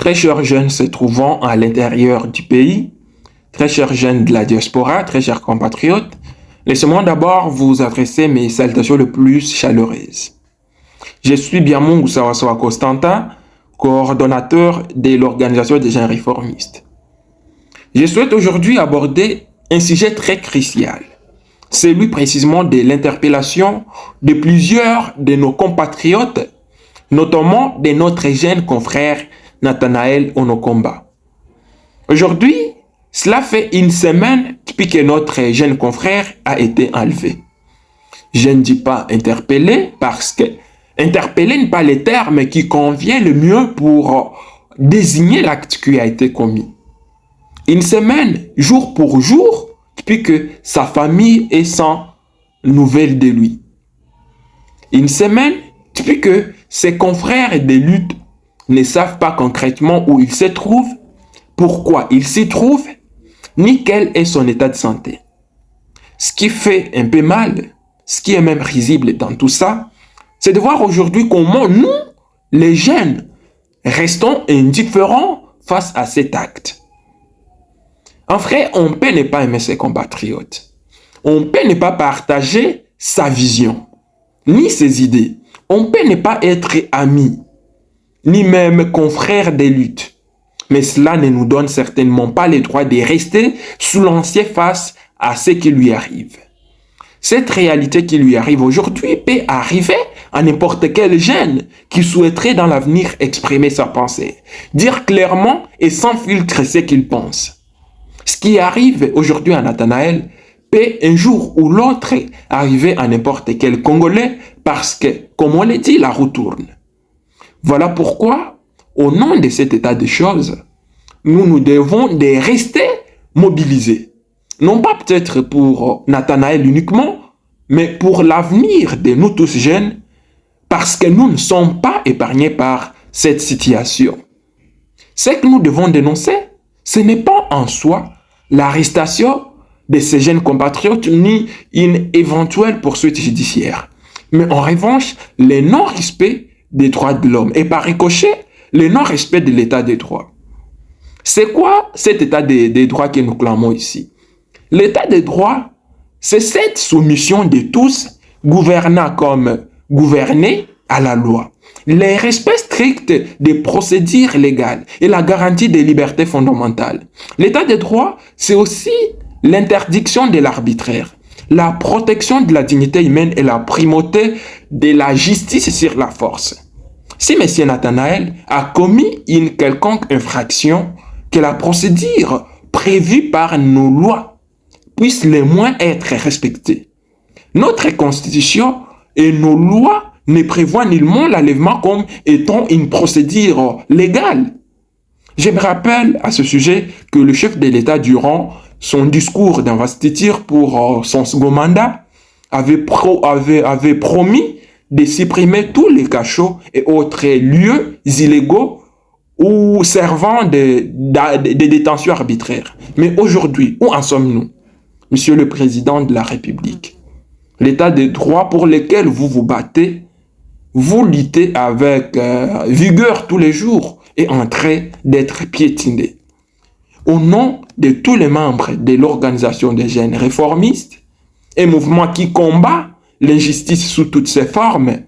très chers jeunes se trouvant à l'intérieur du pays, très chers jeunes de la diaspora, très chers compatriotes, laissez-moi d'abord vous adresser mes salutations les plus chaleureuses. Je suis Biamungu Sawasawa Constantin, coordonnateur de l'Organisation des jeunes réformistes. Je souhaite aujourd'hui aborder un sujet très crucial, celui précisément de l'interpellation de plusieurs de nos compatriotes, notamment de notre jeune confrère Nathanaël Onokomba. Aujourd'hui, cela fait une semaine depuis que notre jeune confrère a été enlevé. Je ne dis pas interpellé parce que interpellé n'est pas le terme qui convient le mieux pour désigner l'acte qui a été commis. Une semaine, jour pour jour, depuis que sa famille est sans nouvelles de lui. Une semaine, depuis que ses confrères de lutte ne savent pas concrètement où il se trouve, pourquoi il s'y trouve, ni quel est son état de santé. Ce qui fait un peu mal, ce qui est même risible dans tout ça, c'est de voir aujourd'hui comment nous, les jeunes, restons indifférents face à cet acte. En vrai, on peut ne pas aimer ses compatriotes. On peut ne pas partager sa vision, ni ses idées. On peut ne pas être amis, ni même confrères des luttes. Mais cela ne nous donne certainement pas le droit de rester silencieux face à ce qui lui arrive. Cette réalité qui lui arrive aujourd'hui peut arriver à n'importe quel jeune qui souhaiterait dans l'avenir exprimer sa pensée, dire clairement et sans filtre ce qu'il pense. Ce qui arrive aujourd'hui à Nathanaël peut un jour ou l'autre arriver à n'importe quel Congolais parce que, comme on l'a dit, la roue tourne. Voilà pourquoi, au nom de cet état de choses, nous devons de rester mobilisés. Non pas peut-être pour Nathanaël uniquement, mais pour l'avenir de nous tous jeunes, parce que nous ne sommes pas épargnés par cette situation. Ce que nous devons dénoncer, ce n'est pas en soi l'arrestation de ces jeunes compatriotes ni une éventuelle poursuite judiciaire, mais en revanche, le non-respect des droits de l'homme et par ricochet, le non-respect de l'état des droits. C'est quoi cet état des droits que nous clamons ici? L'état des droits, c'est cette soumission de tous, gouvernants comme gouvernés, à la loi. Le respect strict des procédures légales et la garantie des libertés fondamentales. L'état des droits, c'est aussi l'interdiction de l'arbitraire, la protection de la dignité humaine et la primauté de la justice sur la force. Si M. Nathanaël a commis une quelconque infraction, que la procédure prévue par nos lois puisse le moins être respectée. Notre constitution et nos lois ne prévoient nullement l'enlèvement comme étant une procédure légale. Je me rappelle à ce sujet que le chef de l'État, durant son discours d'investiture pour son second mandat, avait promis de supprimer tous les cachots et autres lieux illégaux ou servant de détention arbitraire. Mais aujourd'hui, où en sommes-nous, Monsieur le Président de la République? L'état de droit pour lequel vous vous battez, vous luttez avec vigueur tous les jours est en train d'être piétiné. Au nom de tous les membres de l'Organisation des jeunes réformistes, un mouvement qui combat l'injustice sous toutes ses formes,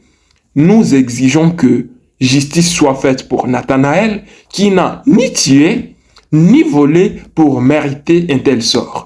nous exigeons que justice soit faite pour Nathanaël qui n'a ni tué ni volé pour mériter un tel sort.